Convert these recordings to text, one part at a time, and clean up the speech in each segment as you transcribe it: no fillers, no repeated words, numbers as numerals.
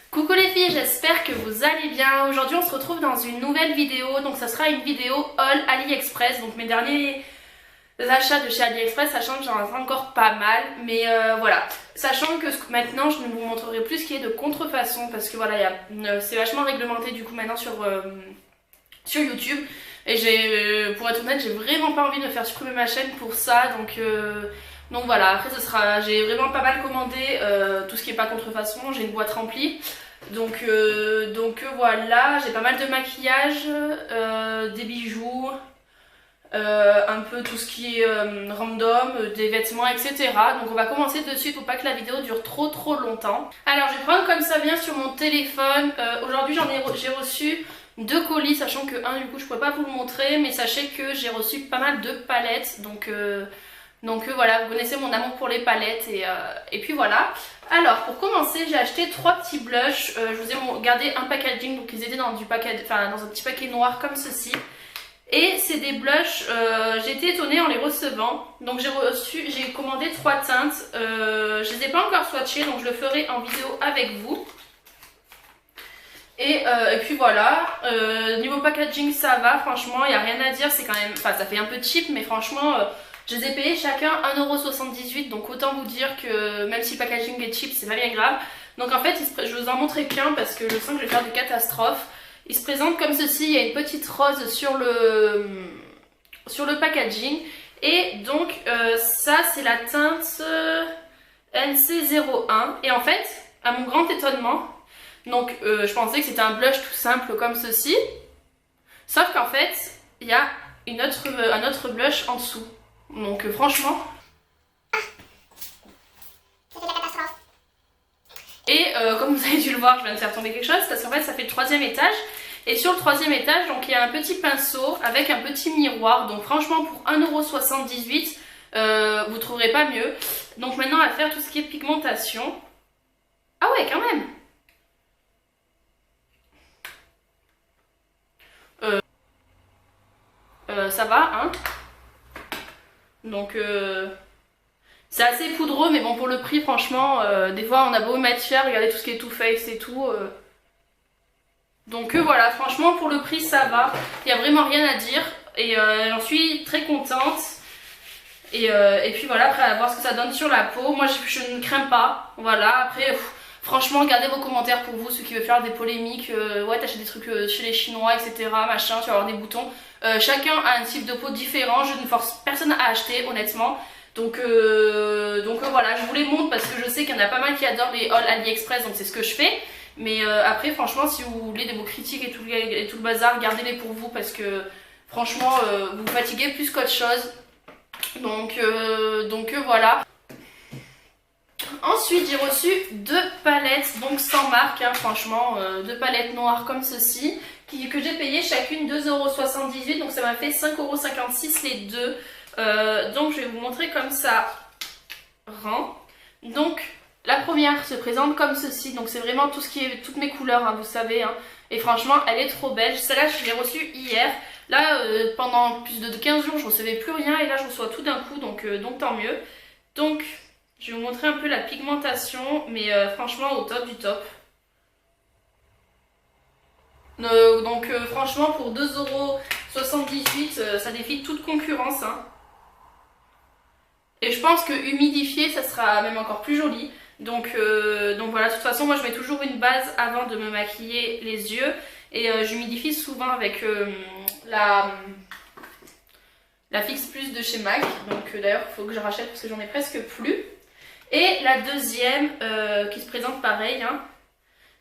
Coucou les filles, j'espère que vous allez bien. Aujourd'hui on se retrouve dans une nouvelle vidéo, donc ça sera une vidéo haul AliExpress, donc mes derniers achats de chez AliExpress, sachant que j'en ai encore pas mal, mais voilà. Sachant que maintenant je ne vous montrerai plus ce qui est de contrefaçon, parce que voilà, c'est vachement réglementé du coup maintenant sur YouTube. Et pour être honnête, j'ai vraiment pas envie de faire supprimer ma chaîne pour ça, donc voilà, après j'ai vraiment pas mal commandé tout ce qui est pas contrefaçon, j'ai une boîte remplie. Donc voilà, j'ai pas mal de maquillage, des bijoux, un peu tout ce qui est random, des vêtements, etc. Donc on va commencer de suite pour pas que la vidéo dure trop longtemps. Alors je vais prendre comme ça vient sur mon téléphone. Aujourd'hui j'ai reçu 2 colis, sachant que un du coup je pourrais pas vous le montrer, mais sachez que j'ai reçu pas mal de palettes, donc voilà, vous connaissez mon amour pour les palettes et puis voilà. Alors pour commencer, j'ai acheté 3 petits blushs. Je vous ai gardé un packaging, donc ils étaient dans un petit paquet noir comme ceci. Et c'est des blushs, j'ai été étonnée en les recevant. Donc j'ai commandé 3 teintes. Je les ai pas encore swatchées, donc je le ferai en vidéo avec vous. Et puis voilà, niveau packaging ça va, franchement il n'y a rien à dire, c'est quand même, enfin ça fait un peu cheap, mais franchement je les ai payés chacun 1,78€, donc autant vous dire que même si le packaging est cheap, c'est pas bien grave. Donc en fait, je vous en montrerai qu'un parce que je sens que je vais faire des catastrophes. Il se présente comme ceci, il y a une petite rose sur le packaging. Et donc ça c'est la teinte NC01. Et en fait, à mon grand étonnement, donc je pensais que c'était un blush tout simple comme ceci. Sauf qu'en fait, il y a un autre blush en dessous. Donc franchement, c'était la catastrophe. Et comme vous avez dû le voir, je viens de faire tomber quelque chose parce qu'en fait ça fait le 3e étage. Et sur le 3e étage, donc il y a un petit pinceau avec un petit miroir. Donc franchement pour 1,78€, vous trouverez pas mieux. Donc maintenant à faire tout ce qui est pigmentation. Ah ouais, quand même. Ça va, hein. Donc c'est assez poudreux, mais bon pour le prix franchement, des fois on a beau mettre cher, regardez tout ce qui est Too Faced et tout. Donc voilà, franchement pour le prix ça va, il n'y a vraiment rien à dire et j'en suis très contente. Et puis voilà, après à voir ce que ça donne sur la peau, moi je ne crains pas, voilà, après franchement gardez vos commentaires pour vous, ceux qui veulent faire des polémiques, ouais t'achètes des trucs chez les Chinois etc, machin, tu vas avoir des boutons. Chacun a un type de peau différent, je ne force personne à acheter honnêtement. Donc voilà, je vous les montre parce que je sais qu'il y en a pas mal qui adorent les hauls AliExpress, donc c'est ce que je fais. Mais après franchement si vous voulez vos critiques et tout le bazar, gardez-les pour vous parce que franchement vous vous fatiguez plus qu'autre chose. Donc voilà. Ensuite j'ai reçu 2 palettes, donc sans marque, hein, franchement, 2 palettes noires comme ceci, que j'ai payé chacune 2,78€, donc ça m'a fait 5,56€ les deux. Donc je vais vous montrer comme ça rend. Donc la première se présente comme ceci, donc c'est vraiment tout ce qui est, toutes mes couleurs, hein, vous savez, hein. Et franchement elle est trop belle, celle-là je l'ai reçue hier. Là pendant plus de 15 jours je recevais plus rien et là je reçois tout d'un coup, donc tant mieux. Donc je vais vous montrer un peu la pigmentation, mais franchement au top du top. Franchement pour 2,78€, ça défie toute concurrence, hein. Et je pense que humidifié ça sera même encore plus joli. Donc voilà, de toute façon moi je mets toujours une base avant de me maquiller les yeux. Et j'humidifie souvent avec la Fix Plus de chez MAC. Donc d'ailleurs il faut que je rachète parce que j'en ai presque plus. Et la deuxième qui se présente pareil, hein,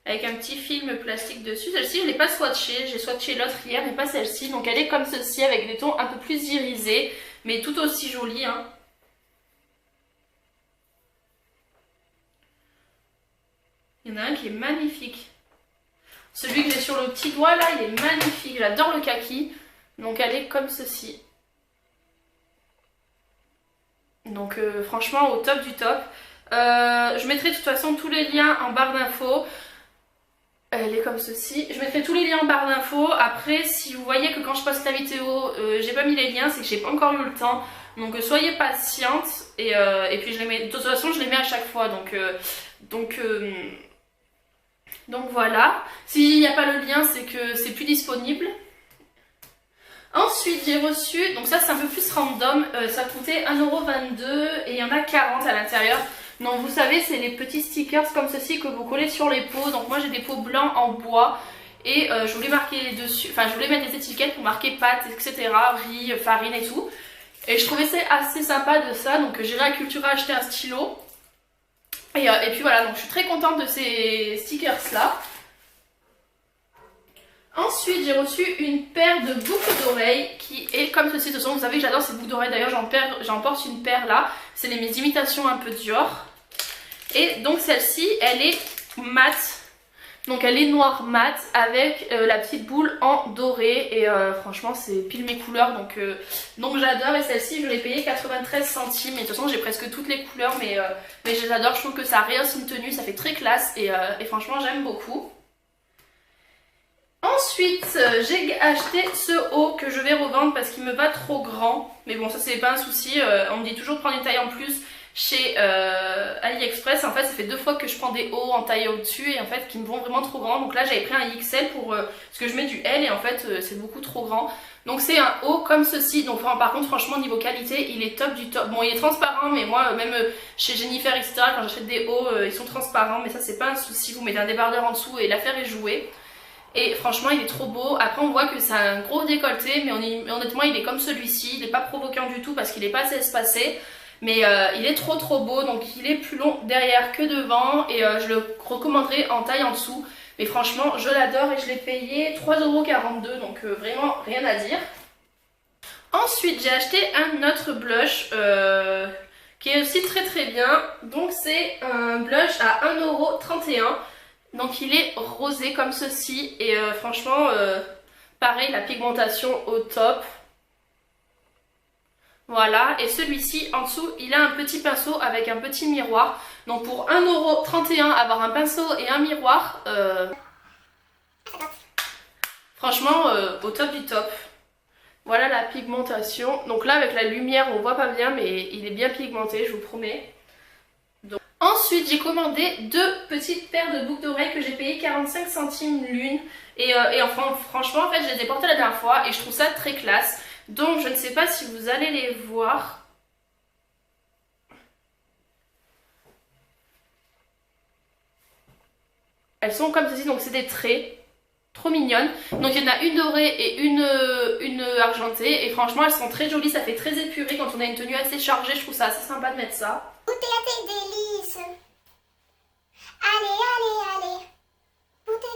avec un petit film plastique dessus. Celle-ci je ne l'ai pas swatchée, j'ai swatché l'autre hier mais pas celle-ci. Donc elle est comme ceci avec des tons un peu plus irisés mais tout aussi jolis, hein. Il y en a un qui est magnifique. Celui que j'ai sur le petit doigt là, il est magnifique. J'adore le kaki. Donc elle est comme ceci. Donc franchement au top du top. Je mettrai de toute façon tous les liens en barre d'infos. Elle est comme ceci. Je mettrai tous les liens en barre d'infos. Après si vous voyez que quand je poste la vidéo j'ai pas mis les liens, c'est que j'ai pas encore eu le temps. Donc soyez patiente. Et puis je les mets. De toute façon je les mets à chaque fois. Donc voilà, s'il n'y a pas le lien, c'est que c'est plus disponible. Ensuite j'ai reçu, donc ça c'est un peu plus random, ça coûtait 1,22€ et il y en a 40 à l'intérieur. Donc vous savez, c'est les petits stickers comme ceci que vous collez sur les pots. Donc moi j'ai des pots blancs en bois et je voulais marquer dessus, enfin je voulais mettre des étiquettes pour marquer pâtes, etc., riz, farine et tout. Et je trouvais ça assez sympa de ça, donc j'irai à Cultura acheter un stylo. Et puis voilà, donc je suis très contente de ces stickers là. Ensuite j'ai reçu une paire de boucles d'oreilles qui est comme ceci. De toute façon vous savez que j'adore ces boucles d'oreilles, d'ailleurs j'en porte une paire là. C'est mes imitations un peu Dior. Et donc celle-ci elle est mate. Donc elle est noire mat avec la petite boule en doré et franchement c'est pile mes couleurs donc j'adore. Et celle-ci je l'ai payée 93 centimes et de toute façon j'ai presque toutes les couleurs mais je les adore. Je trouve que ça rehausse une tenue, ça fait très classe et franchement j'aime beaucoup. Ensuite j'ai acheté ce haut que je vais revendre parce qu'il me va trop grand, mais bon ça c'est pas un souci, on me dit toujours de prendre une taille en plus chez AliExpress. En fait ça fait 2 fois que je prends des hauts en taille au-dessus et en fait qui me vont vraiment trop grand. Donc là j'avais pris un XL pour parce que je mets du L et en fait c'est beaucoup trop grand. Donc c'est un haut comme ceci. Donc par contre franchement niveau qualité il est top du top. Bon il est transparent mais moi même chez Jennifer etc quand j'achète des hauts ils sont transparents, mais ça c'est pas un souci. Vous mettez un débardeur en dessous et l'affaire est jouée. Et franchement il est trop beau. Après on voit que c'est un gros décolleté mais honnêtement il est comme celui-ci. Il n'est pas provoquant du tout parce qu'il n'est pas assez espacé. Mais il est trop beau, donc il est plus long derrière que devant et je le recommanderais en taille en dessous. Mais franchement je l'adore et je l'ai payé 3,42€, donc vraiment rien à dire. Ensuite j'ai acheté un autre blush qui est aussi très bien. Donc c'est un blush à 1,31€. Donc il est rosé comme ceci et franchement pareil, la pigmentation au top. Voilà, et celui-ci en dessous il a un petit pinceau avec un petit miroir. Donc pour 1,31€ avoir un pinceau et un miroir, franchement au top du top. Voilà la pigmentation. Donc là avec la lumière on voit pas bien mais il est bien pigmenté, je vous promets. Donc, ensuite j'ai commandé 2 petites paires de boucles d'oreilles que j'ai payé 45 centimes l'une. Et enfin franchement en fait je les ai portées la dernière fois et je trouve ça très classe. Donc je ne sais pas si vous allez les voir. Elles sont comme ceci, donc c'est des traits. Trop mignonnes. Donc il y en a une dorée et une argentée. Et franchement elles sont très jolies, ça fait très épuré quand on a une tenue assez chargée. Je trouve ça assez sympa de mettre ça. Goûtez à tes délices. Allez. Goûtez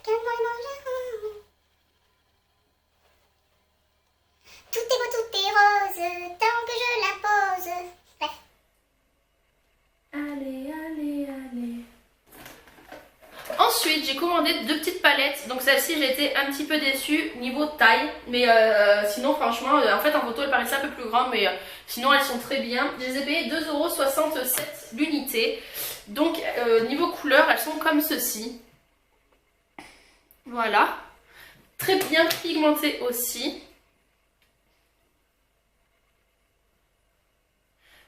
comme moi manger. Tout est beau, tout est rose, tant que je la pose. Bref. Allez. Ensuite j'ai commandé 2 petites palettes. Donc celle-ci j'ai été un petit peu déçue niveau taille. Mais sinon franchement en fait en photo elle paraissait un peu plus grande. Mais sinon elles sont très bien. Je les ai payées 2,67€ l'unité. Donc niveau couleur elles sont comme ceci. Voilà. Très bien pigmentées aussi.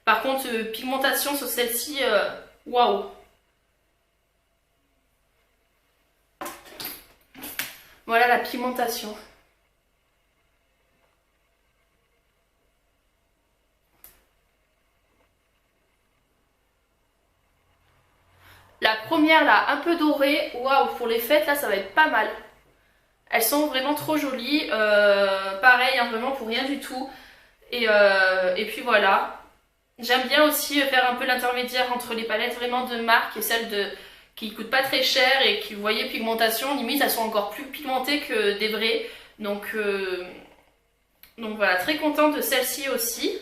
Par contre, pigmentation sur celle-ci, waouh! Voilà la pigmentation. La première là, un peu dorée, waouh, pour les fêtes là, ça va être pas mal. Elles sont vraiment trop jolies, pareil, hein, vraiment pour rien du tout. Et puis voilà. J'aime bien aussi faire un peu l'intermédiaire entre les palettes vraiment de marque et celles qui coûtent pas très cher et qui, vous voyez, pigmentation, limite elles sont encore plus pigmentées que des vraies. Donc voilà, très contente de celle-ci aussi.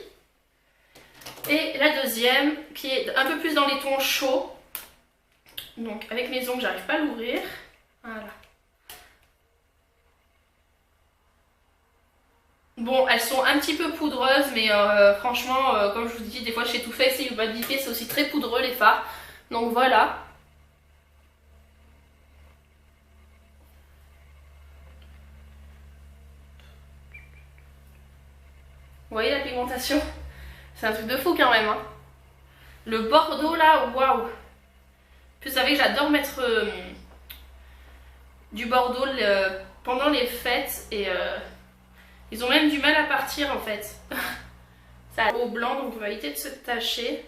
Et la deuxième qui est un peu plus dans les tons chauds. Donc avec mes ongles j'arrive pas à l'ouvrir. Voilà. Bon, elles sont un petit peu poudreuses, mais franchement, comme je vous dis, des fois chez Too Faced et Urban Decay, c'est aussi très poudreux les fards. Donc voilà. Vous voyez la pigmentation? C'est un truc de fou quand même. Hein. Le bordeaux là, waouh! Puis vous savez que j'adore mettre du Bordeaux pendant les fêtes et ils ont même du mal à partir en fait. Ça a au blanc donc on va éviter de se tacher.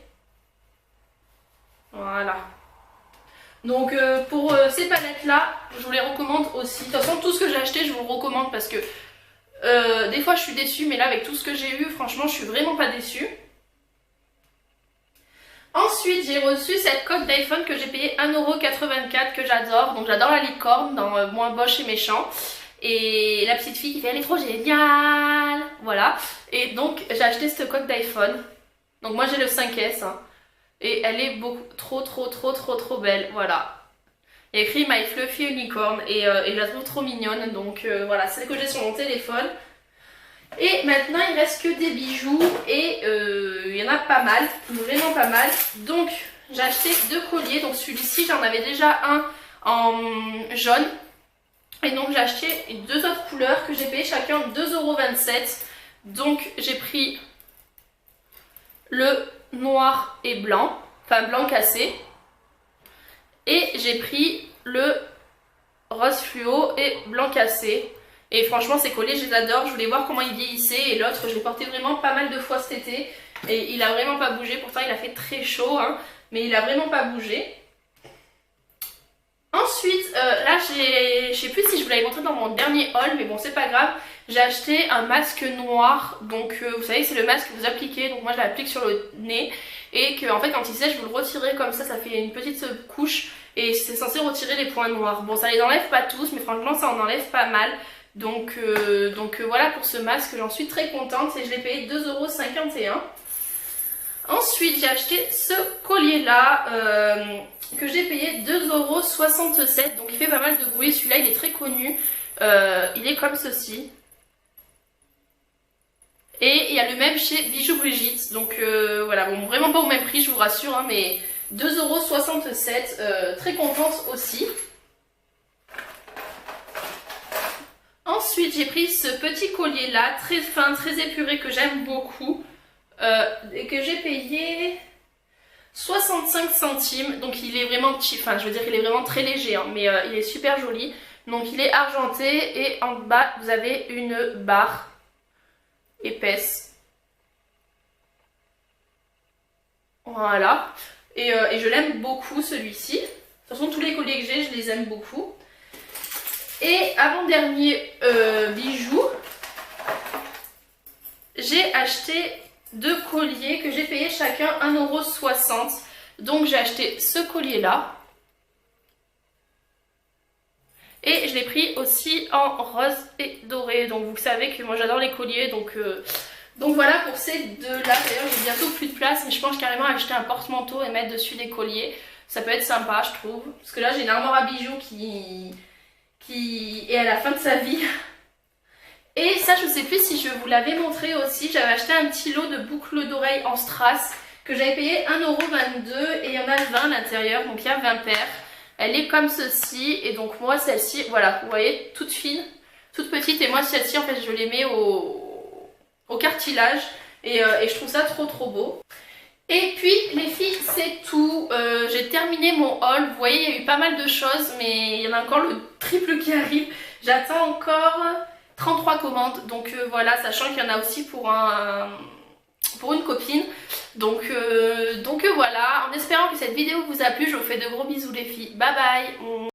Voilà. Donc pour ces palettes là, je vous les recommande aussi. De toute façon tout ce que j'ai acheté je vous le recommande parce que des fois je suis déçue mais là avec tout ce que j'ai eu franchement je suis vraiment pas déçue. Ensuite j'ai reçu cette coque d'iPhone que j'ai payé 1,84€ que j'adore. Donc j'adore la licorne dans Moins Boche et Méchant. Et la petite fille qui fait elle est trop géniale. Voilà. Et donc j'ai acheté cette coque d'iPhone. Donc moi j'ai le 5S hein. Et elle est trop belle. Voilà. Il y a écrit My Fluffy Unicorn et je la trouve trop mignonne. Donc voilà, c'est celle que j'ai sur mon téléphone. Et maintenant il reste que des bijoux et il y en a pas mal, vraiment pas mal. Donc j'ai acheté 2 colliers, donc celui-ci j'en avais déjà un en jaune. Et donc j'ai acheté 2 autres couleurs que j'ai payé chacun 2,27€. Donc j'ai pris le noir et blanc, enfin blanc cassé. Et j'ai pris le rose fluo et blanc cassé. Et franchement ces colliers je les adore, je voulais voir comment ils vieillissaient. Et l'autre je l'ai porté vraiment pas mal de fois cet été. Et il a vraiment pas bougé, pourtant il a fait très chaud hein, mais il a vraiment pas bougé. Ensuite là je sais plus si je vous l'avais montré dans mon dernier haul mais bon c'est pas grave. J'ai acheté un masque noir, donc vous savez c'est le masque que vous appliquez, donc moi je l'applique sur le nez. Et que en fait quand il sèche vous le retirez comme ça fait une petite couche. Et c'est censé retirer les points noirs. Bon ça les enlève pas tous mais franchement ça en enlève pas mal. Donc voilà pour ce masque, j'en suis très contente et je l'ai payé 2,51€. Ensuite j'ai acheté ce collier là que j'ai payé 2,67€. Donc il fait pas mal de bruit, celui-là il est très connu. Il est comme ceci. Et il y a le même chez Bijoux Brigitte. Donc voilà, bon vraiment pas au même prix je vous rassure hein, mais 2,67€, très contente aussi. Ensuite j'ai pris ce petit collier là, très fin, très épuré, que j'aime beaucoup. Et que j'ai payé 65 centimes. Donc il est vraiment petit, enfin je veux dire il est vraiment très léger hein, mais il est super joli. Donc il est argenté et en bas vous avez une barre épaisse. Voilà. Et je l'aime beaucoup celui-ci. De toute façon tous les colliers que j'ai je les aime beaucoup. Et avant-dernier bijou, j'ai acheté 2 colliers que j'ai payé chacun 1,60€. Donc j'ai acheté ce collier là. Et je l'ai pris aussi en rose et doré. Donc vous savez que moi j'adore les colliers. Donc voilà pour ces deux là. D'ailleurs j'ai bientôt plus de place. Mais je pense carrément acheter un porte-manteau et mettre dessus des colliers. Ça peut être sympa je trouve. Parce que là j'ai une armoire à bijoux qui est à la fin de sa vie. Et ça je sais plus si je vous l'avais montré aussi, j'avais acheté un petit lot de boucles d'oreilles en strass que j'avais payé 1,22€ et il y en a 20 à l'intérieur, donc il y a 20 paires. Elle est comme ceci et donc moi celle-ci, voilà, vous voyez, toute fine, toute petite, et moi celle-ci en fait je les mets au cartilage et je trouve ça trop beau. Et puis les filles c'est tout, j'ai terminé mon haul, vous voyez il y a eu pas mal de choses mais il y en a encore le triple qui arrive. J'attends encore 33 commandes, donc voilà, sachant qu'il y en a aussi pour une copine. Donc voilà, en espérant que cette vidéo vous a plu, je vous fais de gros bisous les filles, bye bye.